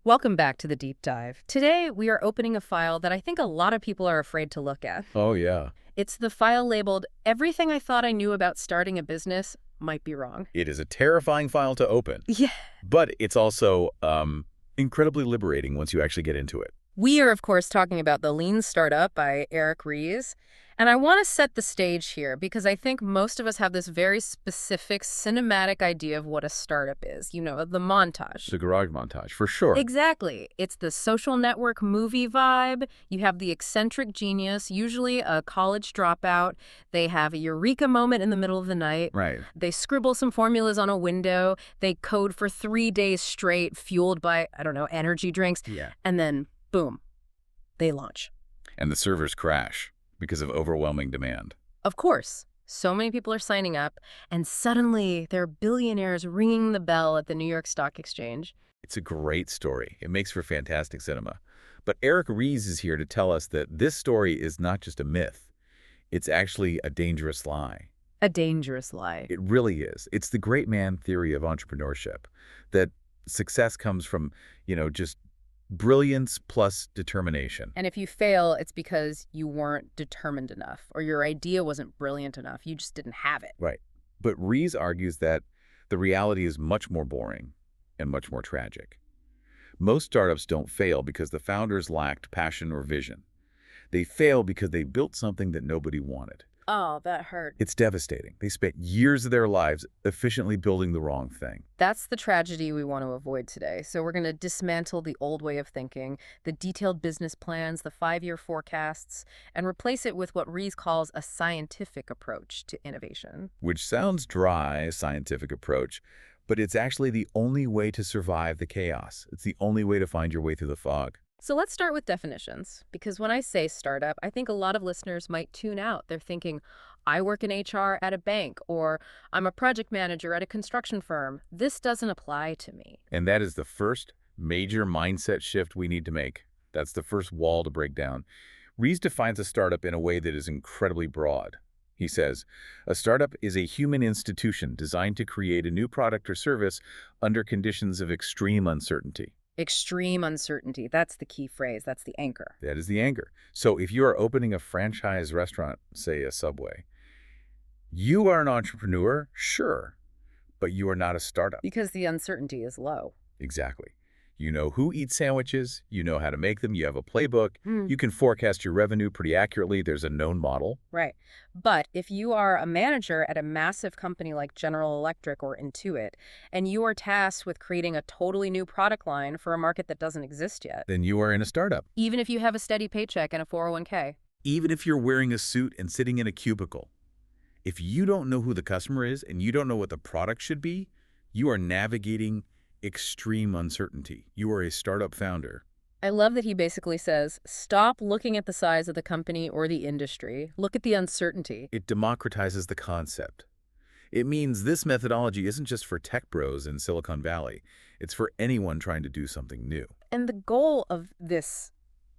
Welcome back to the deep dive. Today, we are opening a file that I think a lot of people are afraid to look at. Oh, yeah. It's the file labeled, Everything I Thought I Knew About Starting a Business Might Be Wrong. It is a terrifying file to open, Yeah. but it's also incredibly liberating once you actually get into it. We are, of course, talking about The Lean Startup by Eric Ries. And I want to set the stage here because I think most of us have this very specific cinematic idea of what a startup is. You know, the montage. The garage montage, for sure. Exactly. It's the social network movie vibe. You have the eccentric genius, usually a college dropout. They have a eureka moment in the middle of the night. Right. They scribble some formulas on a window. They code for 3 days straight, fueled by, I don't know, energy drinks. Yeah. And then, boom, they launch. And the servers crash because of overwhelming demand. Of course, so many people are signing up, and suddenly there are billionaires ringing the bell at the New York Stock Exchange. It's a great story. It makes for fantastic cinema. But Eric Ries is here to tell us that this story is not just a myth. It's actually a dangerous lie. A dangerous lie. It really is. It's the great man theory of entrepreneurship, that success comes from, just brilliance plus determination. And if you fail, it's because you weren't determined enough, or your idea wasn't brilliant enough. You just didn't have it. Right. But Ries argues that the reality is much more boring and much more tragic. Most startups don't fail because the founders lacked passion or vision. They fail because they built something that nobody wanted. Oh, that hurt. It's devastating. They spent years of their lives efficiently building the wrong thing. That's the tragedy we want to avoid today. So we're going to dismantle the old way of thinking, the detailed business plans, the 5-year forecasts, and replace it with what Ries calls a scientific approach to innovation. Which sounds dry, a scientific approach, but it's actually the only way to survive the chaos. It's the only way to find your way through the fog. So let's start with definitions, because when I say startup, I think a lot of listeners might tune out. They're thinking, I work in HR at a bank, or I'm a project manager at a construction firm. This doesn't apply to me. And that is the first major mindset shift we need to make. That's the first wall to break down. Ries defines a startup in a way that is incredibly broad. He says, a startup is a human institution designed to create a new product or service under conditions of extreme uncertainty. Extreme uncertainty. That's the key phrase. That's the anchor. That is the anchor. So if you are opening a franchise restaurant, say a Subway, you are an entrepreneur, sure, but you are not a startup. Because the uncertainty is low. Exactly. You know who eats sandwiches, you know how to make them, you have a playbook, you can forecast your revenue pretty accurately, there's a known model. Right. But if you are a manager at a massive company like General Electric or Intuit, and you are tasked with creating a totally new product line for a market that doesn't exist yet, Then you are in a startup. even if you have a steady paycheck and a 401k, Even if you're wearing a suit and sitting in a cubicle, if you don't know who the customer is and you don't know what the product should be, you are navigating extreme uncertainty. You are a startup founder. I love that he basically says, stop looking at the size of the company or the industry. Look at the uncertainty. It democratizes the concept. It means this methodology isn't just for tech bros in Silicon Valley. It's for anyone trying to do something new. And the goal of this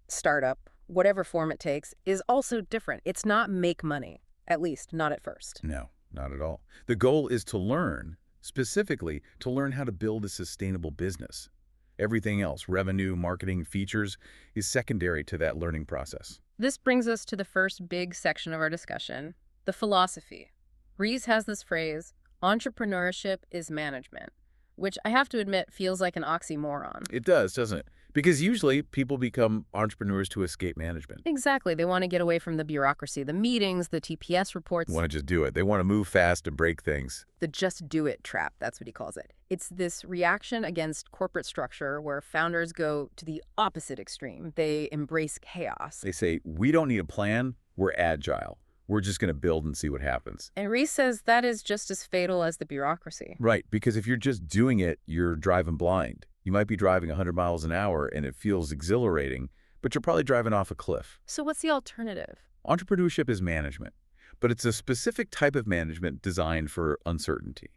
startup, whatever form it takes, is also different. It's not make money, at least not at first. No, not at all. The goal is to learn, specifically to learn how to build a sustainable business. Everything else, revenue, marketing, features, is secondary to that learning process. This brings us to the first big section of our discussion, the philosophy. Ries has this phrase, entrepreneurship is management, which I have to admit feels like an oxymoron. It does, doesn't it? Because usually people become entrepreneurs to escape management. Exactly. They want to get away from the bureaucracy, the meetings, the TPS reports, They want to just do it. They want to move fast and break things. the just do it trap. That's what he calls it. It's this reaction against corporate structure where founders go to the opposite extreme. They embrace chaos. They say, we don't need a plan, we're agile. We're just going to build and see what happens. And Ries says that is just as fatal as the bureaucracy. Right, because if you're just doing it, you're driving blind. You might be driving 100 miles an hour and it feels exhilarating, but you're probably driving off a cliff. So what's the alternative? Entrepreneurship is management, but it's a specific type of management designed for uncertainty.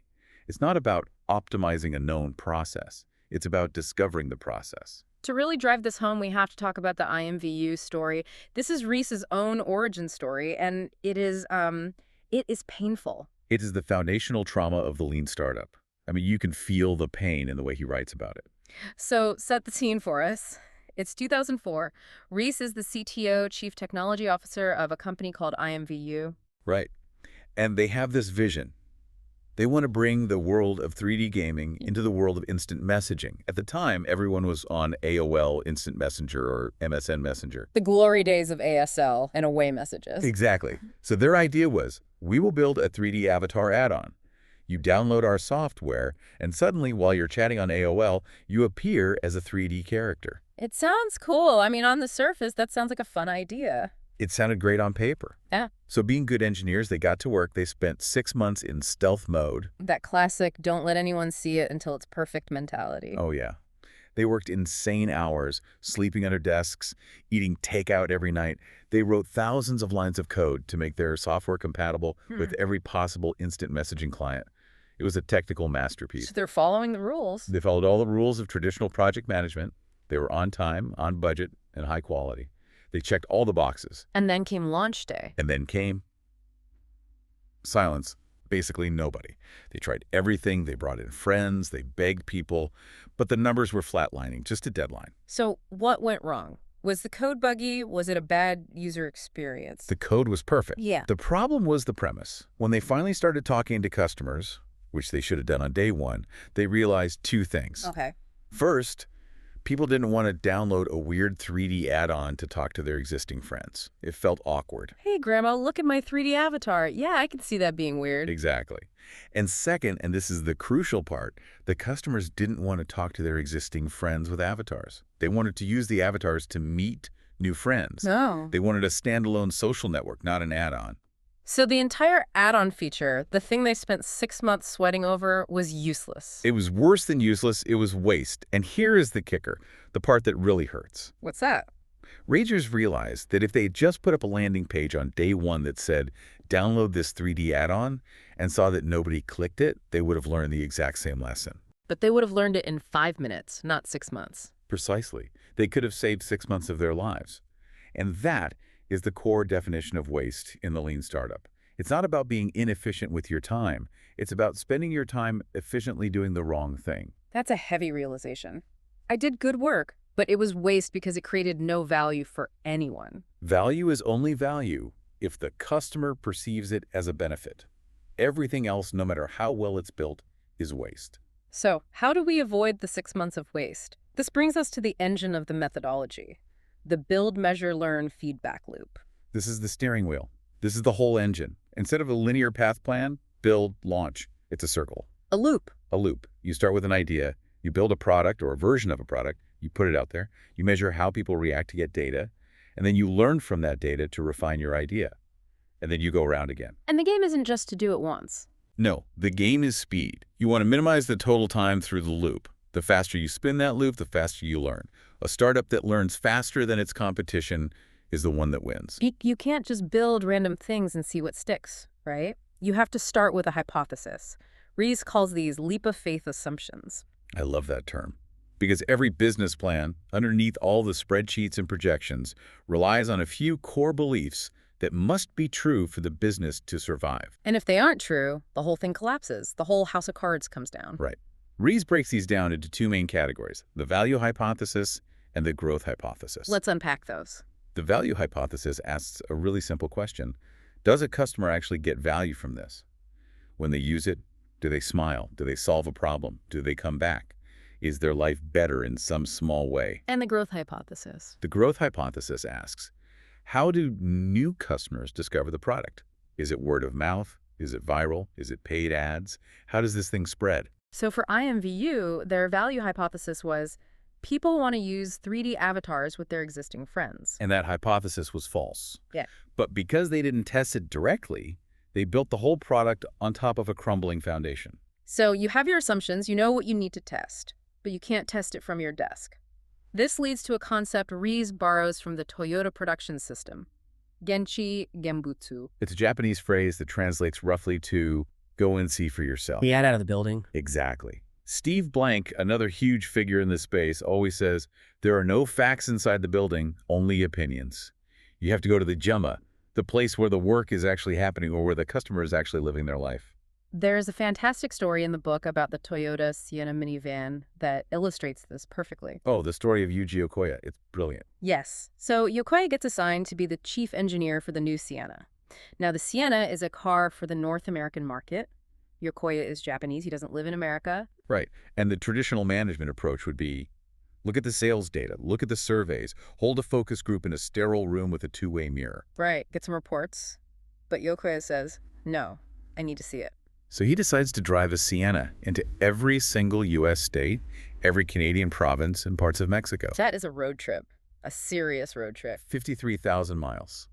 It's not about optimizing a known process. It's about discovering the process. To really drive this home, we have to talk about the IMVU story. This is Ries's own origin story, and it is painful. It is the foundational trauma of the lean startup. I mean, you can feel the pain in the way he writes about it. So set the scene for us. It's 2004. Reese is the CTO, Chief Technology Officer of a company called IMVU. Right. And they have this vision. They want to bring the world of 3D gaming into the world of instant messaging. At the time, everyone was on AOL Instant Messenger or MSN Messenger. The glory days of ASL and away messages. Exactly. So their idea was, we will build a 3D avatar add-on. You download our software, and suddenly, while you're chatting on AOL, you appear as a 3D character. It sounds cool. I mean, on the surface, that sounds like a fun idea. It sounded great on paper. Yeah. So being good engineers, they got to work. They spent 6 months in stealth mode. That classic, don't let anyone see it until it's perfect mentality. Oh, yeah. They worked insane hours, sleeping under desks, eating takeout every night. They wrote thousands of lines of code to make their software compatible with every possible instant messaging client. It was a technical masterpiece. So they're following the rules. They followed all the rules of traditional project management. They were on time, on budget, and high quality. They checked all the boxes. And then came launch day. And then came silence. Basically nobody. They tried everything. They brought in friends. They begged people. But the numbers were flatlining, just a deadline. So what went wrong? Was the code buggy? Was it a bad user experience? The code was perfect. Yeah. The problem was the premise. When they finally started talking to customers, which they should have done on day one, they realized two things. Okay. First, people didn't want to download a weird 3D add-on to talk to their existing friends. It felt awkward. Hey, Grandma, look at my 3D avatar. Yeah, I can see that being weird. Exactly. And second, and this is the crucial part, the customers didn't want to talk to their existing friends with avatars. They wanted to use the avatars to meet new friends. No. They wanted a standalone social network, not an add-on. So the entire add-on feature, the thing they spent 6 months sweating over, was useless. It was worse than useless. It was waste. And here is the kicker, the part that really hurts. What's that? Ragers realized that if they had just put up a landing page on day one that said, download this 3D add-on, and saw that nobody clicked it, they would have learned the exact same lesson. But they would have learned it in 5 minutes, not 6 months. Precisely. They could have saved 6 months of their lives. And that is the core definition of waste in the lean startup. It's not about being inefficient with your time. It's about spending your time efficiently doing the wrong thing. That's a heavy realization. I did good work, but it was waste because it created no value for anyone. Value is only value if the customer perceives it as a benefit. Everything else, no matter how well it's built, is waste. So, how do we avoid the 6 months of waste? This brings us to the engine of the methodology, the build, measure, learn feedback loop. This is the steering wheel. This is the whole engine. Instead of a linear path plan, build, launch. It's a circle. A loop. A loop. You start with an idea, you build a product or a version of a product, you put it out there, you measure how people react to get data, and then you learn from that data to refine your idea. And then you go around again. And the game isn't just to do it once. No, the game is speed. You want to minimize the total time through the loop. The faster you spin that loop, the faster you learn. A startup that learns faster than its competition is the one that wins. You can't just build random things and see what sticks, right? You have to start with a hypothesis. Ries calls these leap of faith assumptions. I love that term. Because every business plan, underneath all the spreadsheets and projections, relies on a few core beliefs that must be true for the business to survive. And if they aren't true, the whole thing collapses. The whole house of cards comes down. Right. Ries breaks these down into two main categories, the value hypothesis and the growth hypothesis. Let's unpack those. The value hypothesis asks a really simple question. Does a customer actually get value from this? When they use it, do they smile? Do they solve a problem? Do they come back? Is their life better in some small way? And the growth hypothesis. The growth hypothesis asks, how do new customers discover the product? Is it word of mouth? Is it viral? Is it paid ads? How does this thing spread? So for IMVU, their value hypothesis was people want to use 3D avatars with their existing friends. And that hypothesis was false. Yeah. But because they didn't test it directly, they built the whole product on top of a crumbling foundation. So you have your assumptions, you know what you need to test, but you can't test it from your desk. This leads to a concept Ries borrows from the Toyota production system, Genchi Genbutsu. It's a Japanese phrase that translates roughly to go and see for yourself. Get out of the building. Exactly. Steve Blank, another huge figure in this space, always says, there are no facts inside the building, only opinions. You have to go to the Jumma, the place where the work is actually happening or where the customer is actually living their life. There's a fantastic story in the book about the Toyota Sienna minivan that illustrates this perfectly. Oh, the story of Yuji Okoya. It's brilliant. Yes. So Yokoya gets assigned to be the chief engineer for the new Sienna. Now, the Sienna is a car for the North American market. Yokoya is Japanese. He doesn't live in America. Right. And the traditional management approach would be, look at the sales data, look at the surveys, hold a focus group in a sterile room with a two-way mirror. Right. Get some reports. But Yokoya says, no, I need to see it. So he decides to drive a Sienna into every single U.S. state, every Canadian province, and parts of Mexico. That is a road trip. A serious road trip. 53,000 miles.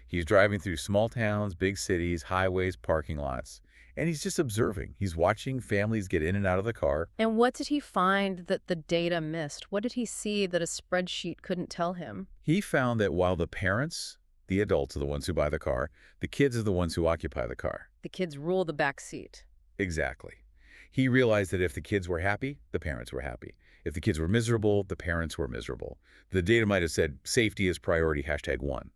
He's driving through small towns, big cities, highways, parking lots, and he's just observing. He's watching families get in and out of the car. And what did he find that the data missed? What did he see that a spreadsheet couldn't tell him? He found that while the parents, the adults, are the ones who buy the car, the kids are the ones who occupy the car. The kids rule the back seat. Exactly. He realized that if the kids were happy, the parents were happy. If the kids were miserable, the parents were miserable. The data might have said safety is priority #1.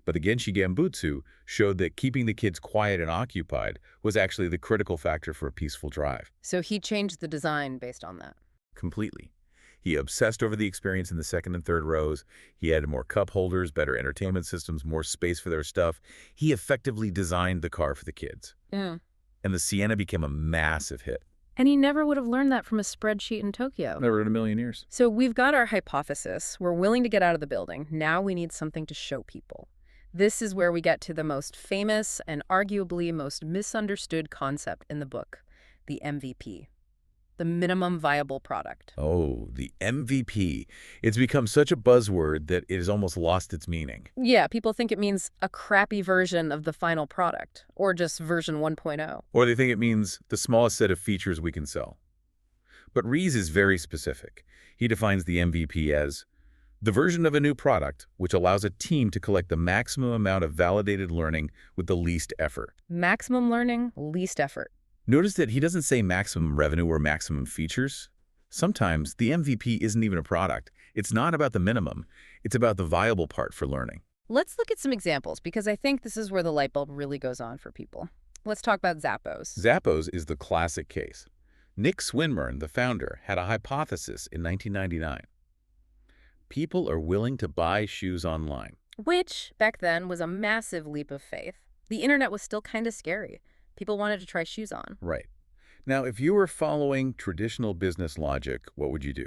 But the Genshi Gambutsu showed that keeping the kids quiet and occupied was actually the critical factor for a peaceful drive. So he changed the design based on that. Completely. He obsessed over the experience in the second and third rows. He added more cup holders, better entertainment systems, more space for their stuff. He effectively designed the car for the kids. Yeah. And the Sienna became a massive hit. And he never would have learned that from a spreadsheet in Tokyo. Never in a million years. So we've got our hypothesis. We're willing to get out of the building. Now we need something to show people. This is where we get to the most famous and arguably most misunderstood concept in the book, the MVP, the minimum viable product. Oh, the MVP. It's become such a buzzword that it has almost lost its meaning. Yeah, people think it means a crappy version of the final product, or just version 1.0. Or they think it means the smallest set of features we can sell. But Ries is very specific. He defines the MVP as the version of a new product which allows a team to collect the maximum amount of validated learning with the least effort. Maximum learning, least effort. Notice that he doesn't say maximum revenue or maximum features. Sometimes the MVP isn't even a product. It's not about the minimum. It's about the viable part for learning. Let's look at some examples, because I think this is where the light bulb really goes on for people. Let's talk about Zappos. Zappos is the classic case. Nick Swinmurn, the founder, had a hypothesis in 1999. People are willing to buy shoes online. Which, back then, was a massive leap of faith. The internet was still kind of scary. People wanted to try shoes on. Right. Now, if you were following traditional business logic, what would you do?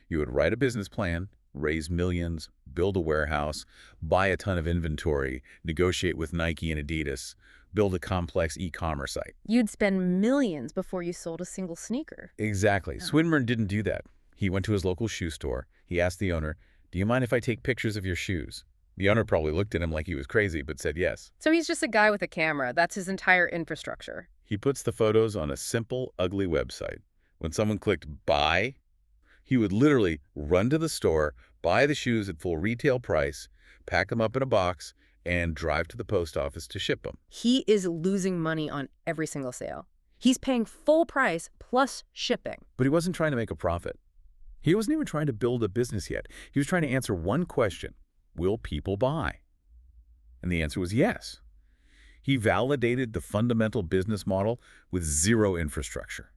You would write a business plan, raise millions, build a warehouse, buy a ton of inventory, negotiate with Nike and Adidas, build a complex e-commerce site. You'd spend millions before you sold a single sneaker. Exactly. Yeah. Swinmurn didn't do that. He went to his local shoe store. He asked the owner, "Do you mind if I take pictures of your shoes?" The owner probably looked at him like he was crazy, but said yes. So he's just a guy with a camera. That's his entire infrastructure. He puts the photos on a simple, ugly website. When someone clicked buy, he would literally run to the store, buy the shoes at full retail price, pack them up in a box, and drive to the post office to ship them. He is losing money on every single sale. He's paying full price plus shipping. But he wasn't trying to make a profit. He wasn't even trying to build a business yet. He was trying to answer one question: will people buy? And the answer was yes. He validated the fundamental business model with zero infrastructure.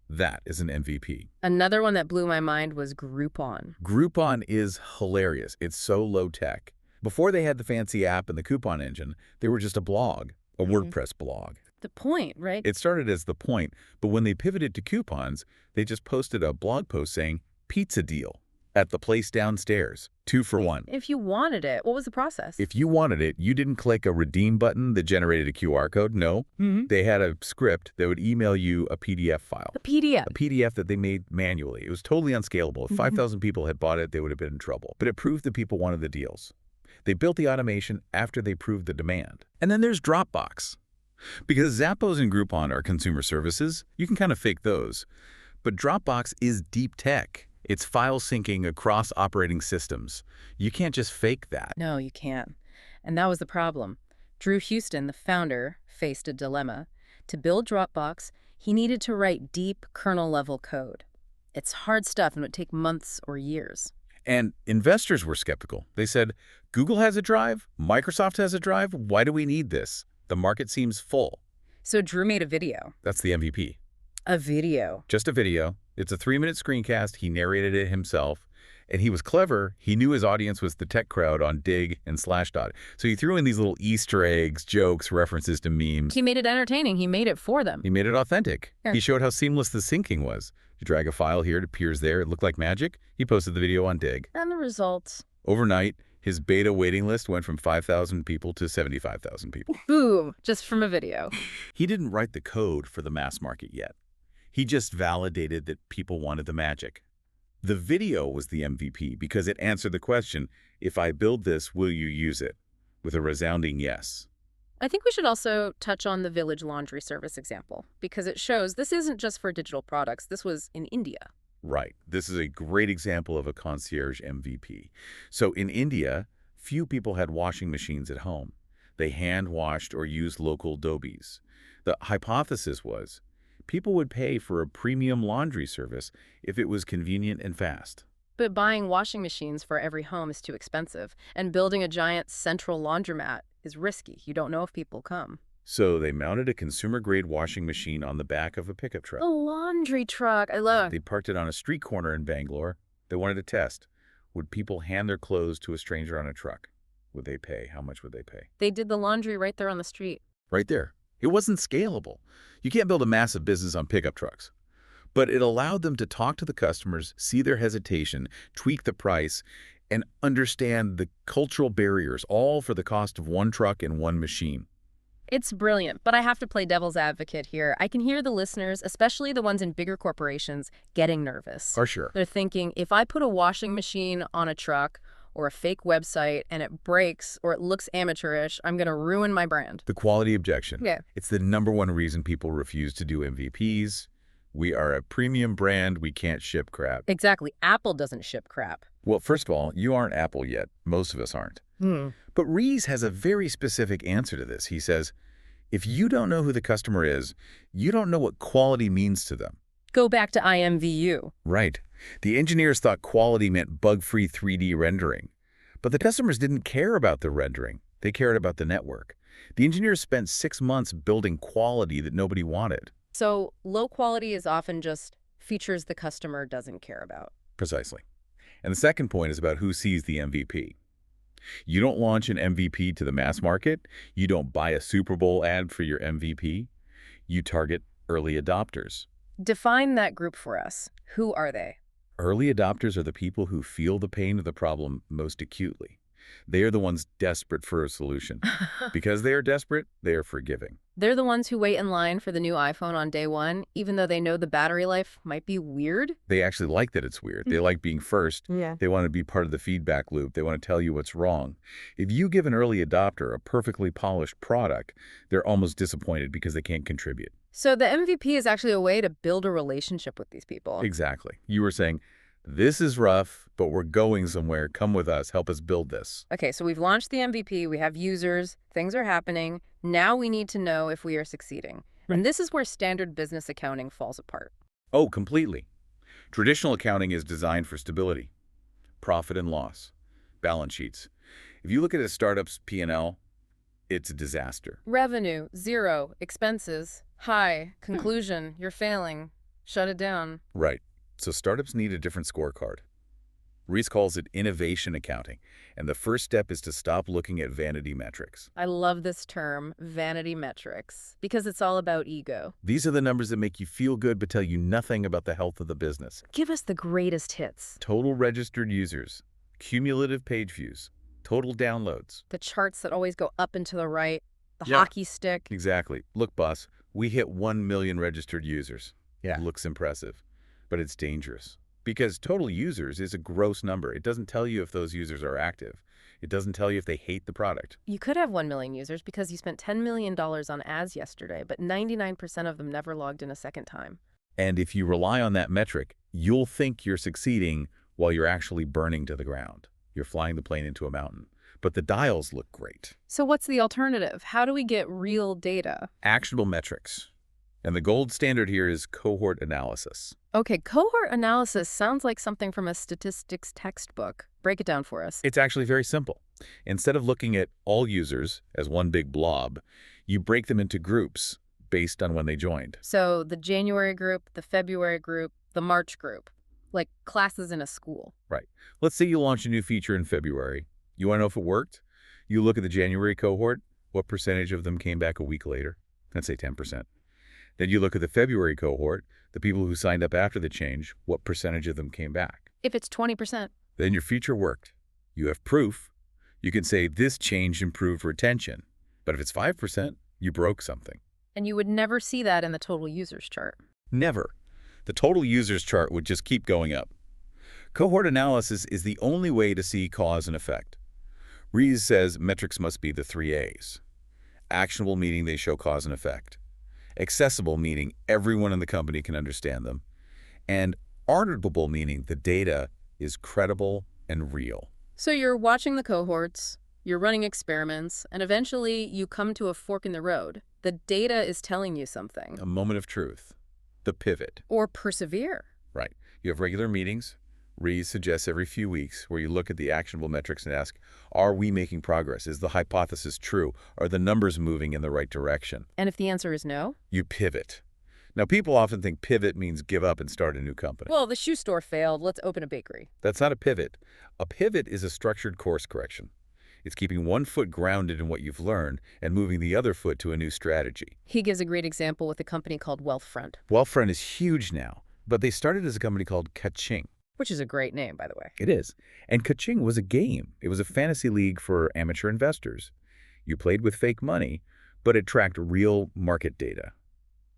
That is an MVP. Another one that blew my mind was Groupon. Groupon is hilarious. It's so low-tech. Before they had the fancy app and the coupon engine, they were just a blog, a WordPress blog. The point, right? It started as the point, but when they pivoted to coupons, they just posted a blog post saying, "Pizza deal at the place downstairs, 2 for 1. If you wanted it, what was the process? If you wanted it, you didn't click a redeem button that generated a QR code. No, they had a script that would email you a PDF file. A PDF. A PDF that they made manually. It was totally unscalable. If 5,000 people had bought it, they would have been in trouble. But it proved that people wanted the deals. They built the automation after they proved the demand. And then there's Dropbox. Because Zappos and Groupon are consumer services, you can kind of fake those. But Dropbox is deep tech. It's file syncing across operating systems. You can't just fake that. No, you can't. And that was the problem. Drew Houston, the founder, faced a dilemma. To build Dropbox, he needed to write deep kernel-level code. It's hard stuff and would take months or years. And investors were skeptical. They said, Google has a drive, Microsoft has a drive, why do we need this? The market seems full. So Drew made a video. That's the MVP. A video. Just a video. It's a 3-minute screencast. He narrated it himself. And he was clever. He knew his audience was the tech crowd on Dig and Slashdot. So he threw in these little Easter eggs, jokes, references to memes. He made it entertaining. He made it for them. He made it authentic. Yeah. He showed how seamless the syncing was. You drag a file here, it appears there. It looked like magic. He posted the video on Dig. And the results. Overnight, his beta waiting list went from 5,000 people to 75,000 people. Boom, just from a video. He didn't write the code for the mass market yet. He just validated that people wanted the magic. The video was the MVP because it answered the question, if I build this, will you use it? With a resounding yes. I think we should also touch on the village laundry service example, because it shows this isn't just for digital products. This was in India. Right. This is a great example of a concierge MVP. So in India, few people had washing machines at home. They hand-washed or used local dobbies. The hypothesis was people would pay for a premium laundry service if it was convenient and fast. But buying washing machines for every home is too expensive, and building a giant central laundromat is risky. You don't know if people come. So they mounted a consumer-grade washing machine on the back of a pickup truck. The laundry truck, I love. They parked it on a street corner in Bangalore. They wanted to test. Would people hand their clothes to a stranger on a truck? Would they pay? How much would they pay? They did the laundry right there on the street. Right there. It wasn't scalable. You can't build a massive business on pickup trucks. But it allowed them to talk to the customers, see their hesitation, tweak the price, and understand the cultural barriers, all for the cost of one truck and one machine. It's brilliant, but I have to play devil's advocate here. I can hear the listeners, especially the ones in bigger corporations, getting nervous. For sure. They're thinking, if I put a washing machine on a truck or a fake website and it breaks or it looks amateurish, I'm going to ruin my brand. The quality objection. Yeah. It's the #1 reason people refuse to do MVPs. We are a premium brand. We can't ship crap. Exactly. Apple doesn't ship crap. Well, first of all, you aren't Apple yet. Most of us aren't. But Ries has a very specific answer to this. He says, if you don't know who the customer is, you don't know what quality means to them. Go back to IMVU. Right. The engineers thought quality meant bug-free 3D rendering. But the customers didn't care about the rendering. They cared about the network. The engineers spent 6 months building quality that nobody wanted. So low quality is often just features the customer doesn't care about. Precisely. And the second point is about who sees the MVP. You don't launch an MVP to the mass market. You don't buy a Super Bowl ad for your MVP. You target early adopters. Define that group for us. Who are they? Early adopters are the people who feel the pain of the problem most acutely. They are the ones desperate for a solution. Because they are desperate, they are forgiving. They're the ones who wait in line for the new iPhone on day one, even though they know the battery life might be weird. They actually like that it's weird. They like being first. Yeah. They want to be part of the feedback loop. They want to tell you what's wrong. If you give an early adopter a perfectly polished product, they're almost disappointed because they can't contribute. So the MVP is actually a way to build a relationship with these people. Exactly. You were saying, this is rough, but we're going somewhere. Come with us. Help us build this. Okay, so we've launched the MVP. We have users. Things are happening. Now we need to know if we are succeeding. And this is where standard business accounting falls apart. Oh, completely. Traditional accounting is designed for stability, profit and loss, balance sheets. If you look at a startup's P&L, it's a disaster. Revenue, 0. Expenses, high. Conclusion, you're failing. Shut it down. Right. So startups need a different scorecard. Ries calls it innovation accounting, and the first step is to stop looking at vanity metrics. I love this term, vanity metrics, because it's all about ego. These are the numbers that make you feel good but tell you nothing about the health of the business. Give us the greatest hits. Total registered users, cumulative page views, total downloads. The charts that always go up and to the right, the Yeah. hockey stick. Exactly. Look, boss, we hit 1 million registered users. Yeah. Looks impressive, but it's dangerous. Because total users is a gross number. It doesn't tell you if those users are active. It doesn't tell you if they hate the product. You could have 1 million users because you spent $10 million on ads yesterday, but 99% of them never logged in a second time. And if you rely on that metric, you'll think you're succeeding while you're actually burning to the ground. You're flying the plane into a mountain. But the dials look great. So what's the alternative? How do we get real data? Actionable metrics. And the gold standard here is cohort analysis. Okay, cohort analysis sounds like something from a statistics textbook. Break it down for us. It's actually very simple. Instead of looking at all users as one big blob, you break them into groups based on when they joined. So the January group, the February group, the March group, like classes in a school. Right. Let's say you launch a new feature in February. You want to know if it worked? You look at the January cohort. What percentage of them came back a week later? Let's say 10%. Then you look at the February cohort, the people who signed up after the change, what percentage of them came back? If it's 20%. Then your feature worked. You have proof. You can say this change improved retention. But if it's 5%, you broke something. And you would never see that in the total users chart. Never. The total users chart would just keep going up. Cohort analysis is the only way to see cause and effect. Ries says metrics must be the 3 A's. Actionable, meaning they show cause and effect. Accessible, meaning everyone in the company can understand them. And auditable, meaning the data is credible and real. So you're watching the cohorts, you're running experiments, and eventually you come to a fork in the road. The data is telling you something. A moment of truth. The pivot. Or persevere. Right. You have regular meetings. Ries suggests every few weeks where you look at the actionable metrics and ask, are we making progress? Is the hypothesis true? Are the numbers moving in the right direction? And if the answer is no? You pivot. Now, people often think pivot means give up and start a new company. Well, the shoe store failed. Let's open a bakery. That's not a pivot. A pivot is a structured course correction. It's keeping one foot grounded in what you've learned and moving the other foot to a new strategy. He gives a great example with a company called Wealthfront. Wealthfront is huge now, but they started as a company called Kaching. Which is a great name, by the way. It is. And Kaching was a game. It was a fantasy league for amateur investors. You played with fake money, but it tracked real market data.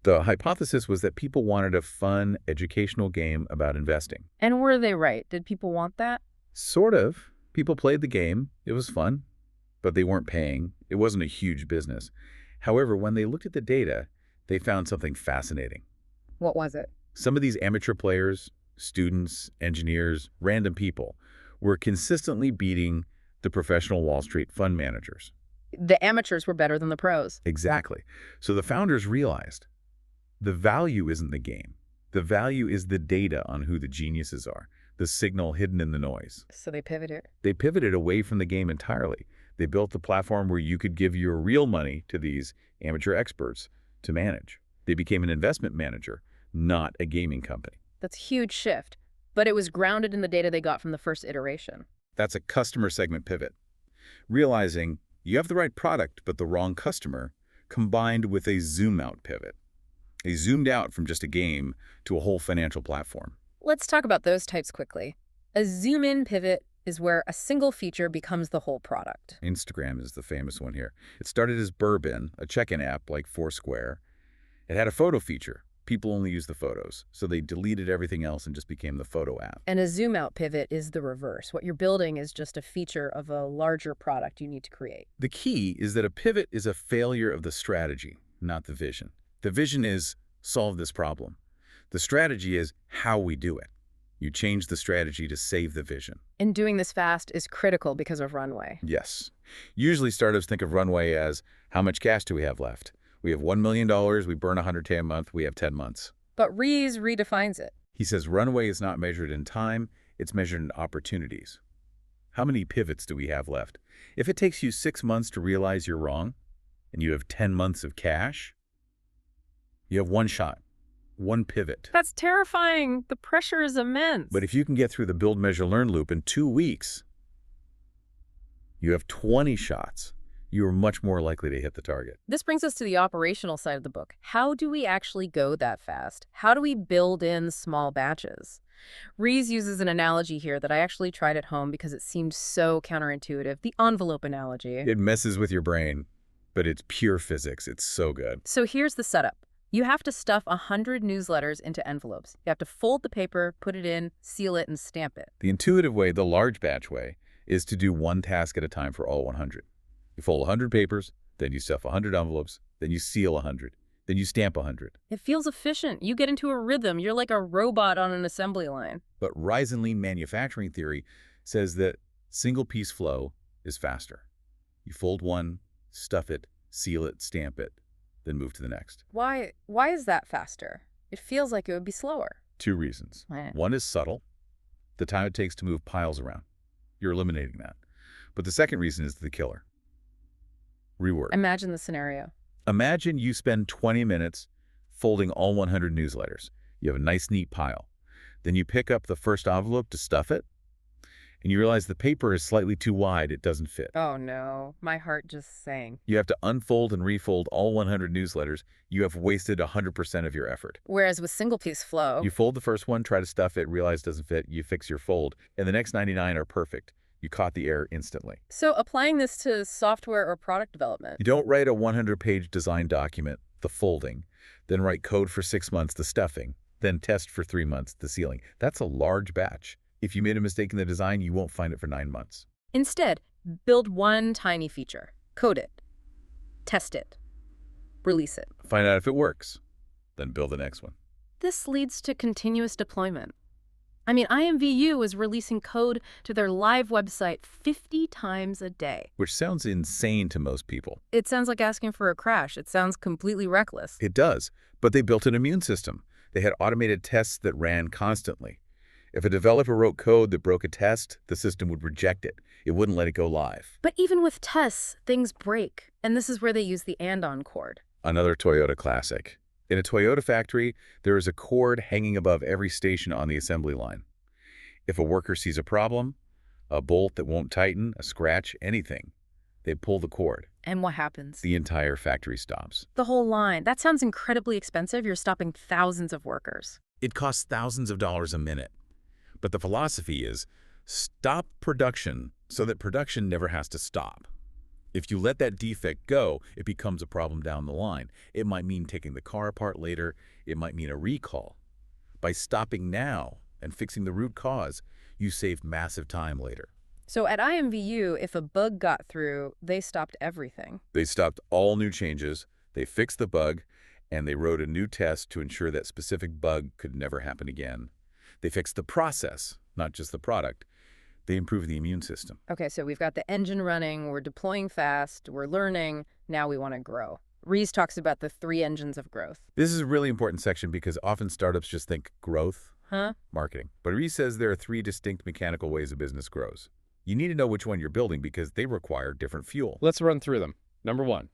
The hypothesis was that people wanted a fun, educational game about investing. And were they right? Did people want that? Sort of. People played the game. It was fun, but they weren't paying. It wasn't a huge business. However, when they looked at the data, they found something fascinating. What was it? Some of these amateur players, students, engineers, random people, were consistently beating the professional Wall Street fund managers. The amateurs were better than the pros. Exactly. So the founders realized the value isn't the game. The value is the data on who the geniuses are, the signal hidden in the noise. So they pivoted. They pivoted away from the game entirely. They built the platform where you could give your real money to these amateur experts to manage. They became an investment manager, not a gaming company. That's a huge shift, but it was grounded in the data they got from the first iteration. That's a customer segment pivot. Realizing you have the right product but the wrong customer, combined with a zoom-out pivot. They zoomed out from just a game to a whole financial platform. Let's talk about those types quickly. A zoom-in pivot is where a single feature becomes the whole product. Instagram is the famous one here. It started as Bourbon, a check-in app like Foursquare. It had a photo feature. People only use the photos, so they deleted everything else and just became the photo app. And a zoom-out pivot is the reverse. What you're building is just a feature of a larger product you need to create. The key is that a pivot is a failure of the strategy, not the vision. The vision is solve this problem. The strategy is how we do it. You change the strategy to save the vision. And doing this fast is critical because of runway. Yes. Usually startups think of runway as how much cash do we have left? We have $1 million, we burn $100K a month, we have 10 months. But Ries redefines it. He says runway is not measured in time, it's measured in opportunities. How many pivots do we have left? If it takes you 6 months to realize you're wrong, and you have 10 months of cash, you have one shot, one pivot. That's terrifying. The pressure is immense. But if you can get through the build, measure, learn loop in 2 weeks, you have 20 shots. You are much more likely to hit the target. This brings us to the operational side of the book. How do we actually go that fast? How do we build in small batches? Ries uses an analogy here that I actually tried at home because it seemed so counterintuitive, the envelope analogy. It messes with your brain, but it's pure physics. It's so good. So here's the setup. You have to stuff 100 newsletters into envelopes. You have to fold the paper, put it in, seal it, and stamp it. The intuitive way, the large batch way, is to do one task at a time for all 100. You fold 100 papers, then you stuff 100 envelopes, then you seal 100, then you stamp 100. It feels efficient. You get into a rhythm. You're like a robot on an assembly line. But Rise and Lean manufacturing theory says that single-piece flow is faster. You fold one, stuff it, seal it, stamp it, then move to the next. Why is that faster? It feels like it would be slower. 2 reasons. Right. One is subtle, the time it takes to move piles around. You're eliminating that. But the second reason is the killer. Rework. Imagine the scenario. Imagine you spend 20 minutes folding all 100 newsletters. You have a nice, neat pile. Then you pick up the first envelope to stuff it, and you realize the paper is slightly too wide. It doesn't fit. Oh no, my heart just sank. You have to unfold and refold all 100 newsletters. You have wasted 100% of your effort. Whereas with single-piece flow, You fold the first one, try to stuff it, realize it doesn't fit, you fix your fold, and the next 99 are perfect. You caught the error instantly. so applying this to software or product development. You don't write a 100-page design document, the folding, then write code for 6 months, the stuffing, then test for 3 months, the sealing. That's a large batch. If you made a mistake in the design, you won't find it for 9 months. Instead, build one tiny feature, code it, test it, release it. Find out if it works, then build the next one. This leads to continuous deployment. I mean, IMVU is releasing code to their live website 50 times a day. Which sounds insane to most people. It sounds like asking for a crash. It sounds completely reckless. It does, but they built an immune system. They had automated tests that ran constantly. If a developer wrote code that broke a test, the system would reject it. It wouldn't let it go live. But even with tests, things break. And this is where they use the and-on cord. Another Toyota classic. In a Toyota factory, there is a cord hanging above every station on the assembly line. If a worker sees a problem, a bolt that won't tighten, a scratch, anything, they pull the cord. And what happens? The entire factory stops. The whole line. That sounds incredibly expensive. You're stopping thousands of workers. It costs thousands of dollars a minute. But the philosophy is stop production so that production never has to stop. If you let that defect go, it becomes a problem down the line. It might mean taking the car apart later. It might mean a recall. By stopping now and fixing the root cause, you save massive time later. So at IMVU, if a bug got through, they stopped everything. They stopped all new changes, they fixed the bug, and they wrote a new test to ensure that specific bug could never happen again. They fixed the process, not just the product. They improved the immune system. Okay, so we've got the engine running, we're deploying fast, we're learning, now we want to grow. Ries talks about the 3 engines of growth. This is a really important section because often startups just think growth, marketing. But Ries says there are 3 distinct mechanical ways a business grows. You need to know which one you're building because they require different fuel. Let's run through them. Number 1,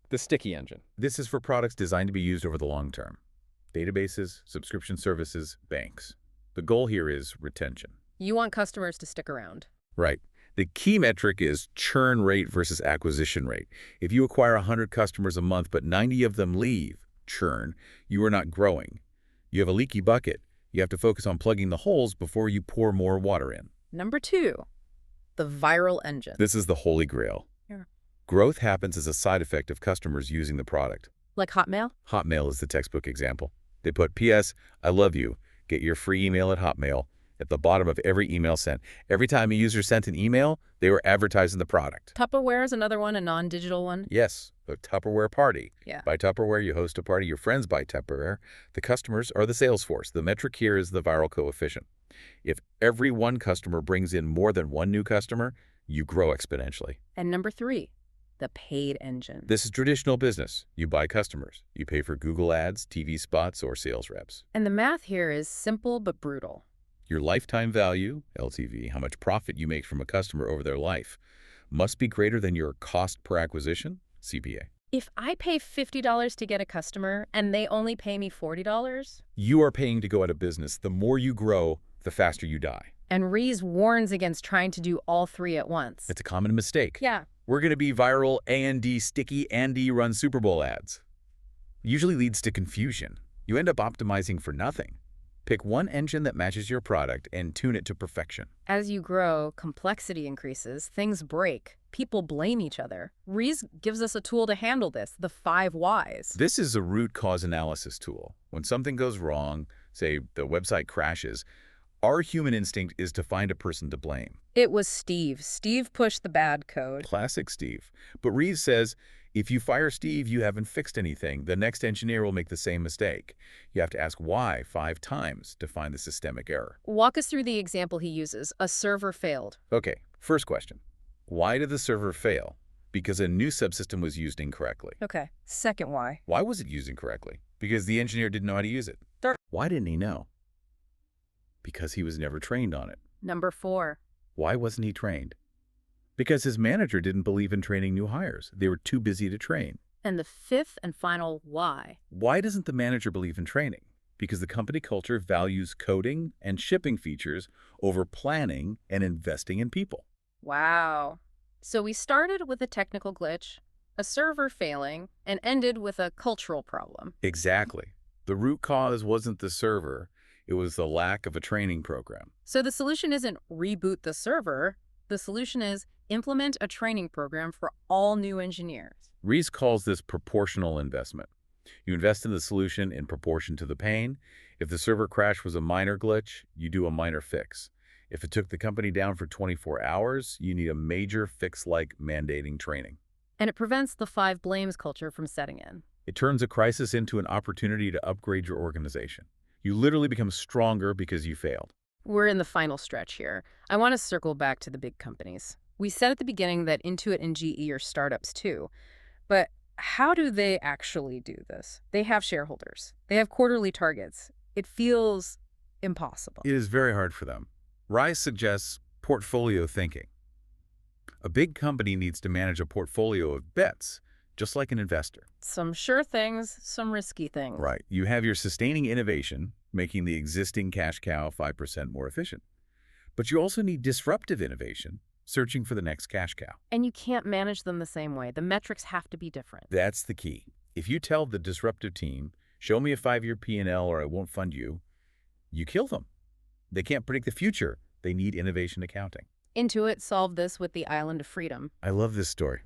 the sticky engine. This is for products designed to be used over the long term. Databases, subscription services, banks. The goal here is retention. You want customers to stick around. Right. The key metric is churn rate versus acquisition rate. If you acquire 100 customers a month, but 90 of them leave, churn, you are not growing. You have a leaky bucket. You have to focus on plugging the holes before you pour more water in. Number 2, the viral engine. This is the holy grail. Yeah. Growth happens as a side effect of customers using the product. Like Hotmail? Hotmail is the textbook example. They put, P.S. I love you. Get your free email at Hotmail at the bottom of every email sent. Every time a user sent an email, they were advertising the product. Tupperware is another one, a non-digital one. Yes, the Tupperware party. Yeah. Buy Tupperware, you host a party, your friends buy Tupperware. The customers are the sales force. The metric here is the viral coefficient. If every one customer brings in more than one new customer, you grow exponentially. And number 3, the paid engine. This is traditional business. You buy customers. You pay for Google ads, TV spots, or sales reps. And the math here is simple but brutal. Your lifetime value, LTV, how much profit you make from a customer over their life, must be greater than your cost per acquisition, CPA. If I pay $50 to get a customer and they only pay me $40, You are paying to go out of business. The more you grow, the faster you die. and Ries warns against trying to do all 3 at once. It's a common mistake. Yeah. We're going to be viral A&D sticky Andy run Super Bowl ads. Usually leads to confusion. You end up optimizing for nothing. Pick one engine that matches your product and tune it to perfection. As you grow, complexity increases, things break, people blame each other. Ries gives us a tool to handle this, the 5 whys. This is a root cause analysis tool. When something goes wrong, say the website crashes, our human instinct is to find a person to blame. It was Steve. Steve pushed the bad code. Classic Steve. But Ries says, if you fire Steve, you haven't fixed anything. The next engineer will make the same mistake. You have to ask why 5 times to find the systemic error. Walk us through the example he uses. A server failed. Okay, first question. Why did the server fail? Because a new subsystem was used incorrectly. Okay. Second why. Why was it used incorrectly? Because the engineer didn't know how to use it. Third. Why didn't he know? Because he was never trained on it. Number 4. Why wasn't he trained? Because his manager didn't believe in training new hires. They were too busy to train. And the fifth and final why. Why doesn't the manager believe in training? Because the company culture values coding and shipping features over planning and investing in people. Wow. So we started with a technical glitch, a server failing, and ended with a cultural problem. Exactly. The root cause wasn't the server, it was the lack of a training program. So the solution isn't reboot the server. The solution is implement a training program for all new engineers. Ries calls this proportional investment. You invest in the solution in proportion to the pain. If the server crash was a minor glitch, you do a minor fix. If it took the company down for 24 hours, you need a major fix like mandating training. And it prevents the five blames culture from setting in. It turns a crisis into an opportunity to upgrade your organization. You literally become stronger because you failed. We're in the final stretch here. I want to circle back to the big companies. We said at the beginning that Intuit and GE are startups too. But how do they actually do this? They have shareholders. They have quarterly targets. It feels impossible. It is very hard for them. Ries suggests portfolio thinking. A big company needs to manage a portfolio of bets, just like an investor. Some sure things, some risky things. Right. You have your sustaining innovation, making the existing cash cow 5% more efficient. But you also need disruptive innovation, searching for the next cash cow. And you can't manage them the same way. The metrics have to be different. That's the key. If you tell the disruptive team, show me a 5-year P&L or I won't fund you, you kill them. They can't predict the future. They need innovation accounting. Intuit solved this with the Island of Freedom. I love this story.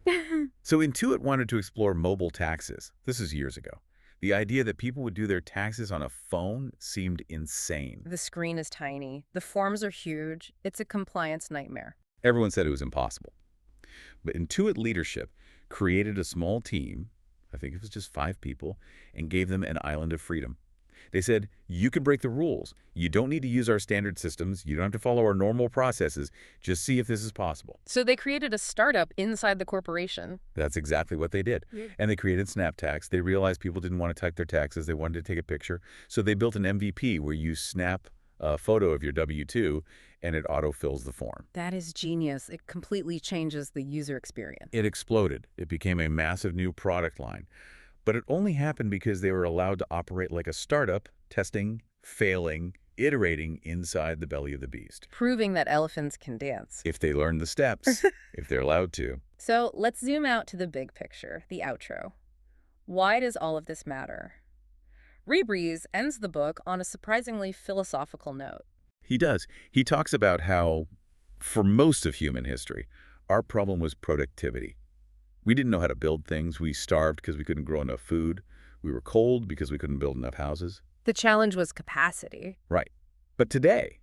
So Intuit wanted to explore mobile taxes. This is years ago. The idea that people would do their taxes on a phone seemed insane. The screen is tiny. The forms are huge. It's a compliance nightmare. Everyone said it was impossible. But Intuit leadership created a small team, I think it was just 5 people, and gave them an island of freedom. They said, you can break the rules. You don't need to use our standard systems. You don't have to follow our normal processes. Just see if this is possible. So they created a startup inside the corporation. That's exactly what they did. Yeah. And they created SnapTax. They realized people didn't want to type their taxes. They wanted to take a picture. So they built an MVP where you snap a photo of your W-2 and it autofills the form. That is genius. It completely changes the user experience. It exploded. It became a massive new product line. But it only happened because they were allowed to operate like a startup, testing, failing, iterating inside the belly of the beast. Proving that elephants can dance. If they learn the steps, if they're allowed to. So let's zoom out to the big picture, the outro. Why does all of this matter? Eric Ries ends the book on a surprisingly philosophical note. He does. He talks about how, for most of human history, our problem was productivity. We didn't know how to build things. We starved because we couldn't grow enough food. We were cold because we couldn't build enough houses. The challenge was capacity. Right. But today,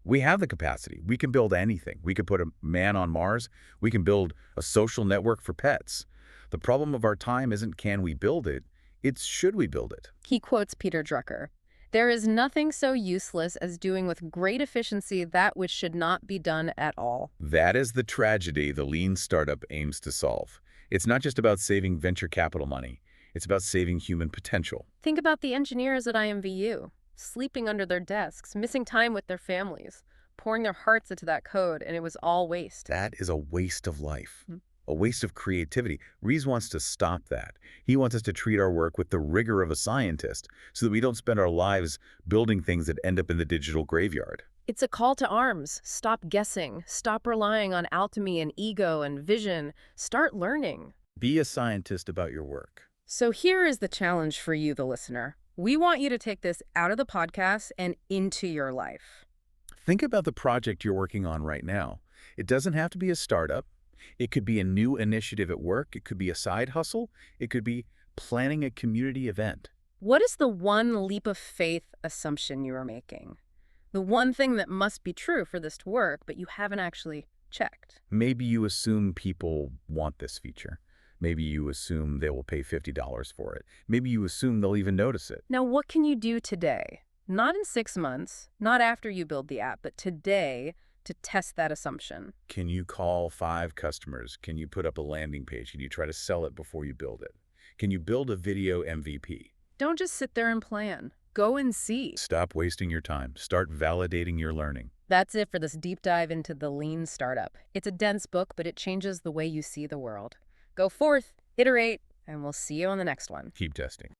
we have the capacity. We can build anything. We can put a man on Mars. We can build a social network for pets. The problem of our time isn't can we build it, it's should we build it. He quotes Peter Drucker. There is nothing so useless as doing with great efficiency that which should not be done at all. That is the tragedy the lean startup aims to solve. It's not just about saving venture capital money. It's about saving human potential. Think about the engineers at IMVU, sleeping under their desks, missing time with their families, pouring their hearts into that code, and it was all waste. That is a waste of life. A waste of creativity. Ries wants to stop that. He wants us to treat our work with the rigor of a scientist so that we don't spend our lives building things that end up in the digital graveyard. It's a call to arms. Stop guessing. Stop relying on alchemy and ego and vision. Start learning. Be a scientist about your work. So here is the challenge for you, the listener. We want you to take this out of the podcast and into your life. Think about the project you're working on right now. It doesn't have to be a startup. It could be a new initiative at work. It could be a side hustle. It could be planning a community event. What is the one leap of faith assumption you are making? The one thing that must be true for this to work, but you haven't actually checked. Maybe you assume people want this feature. Maybe you assume they will pay $50 for it. Maybe you assume they'll even notice it. Now, what can you do today? Not in 6 months, not after you build the app, but today to test that assumption. Can you call 5 customers? Can you put up a landing page? Can you try to sell it before you build it? Can you build a video MVP? Don't just sit there and plan. Go and see. Stop wasting your time. Start validating your learning. That's it for this deep dive into the lean startup. It's a dense book, but it changes the way you see the world. Go forth, iterate, And we'll see you on the next one. Keep testing.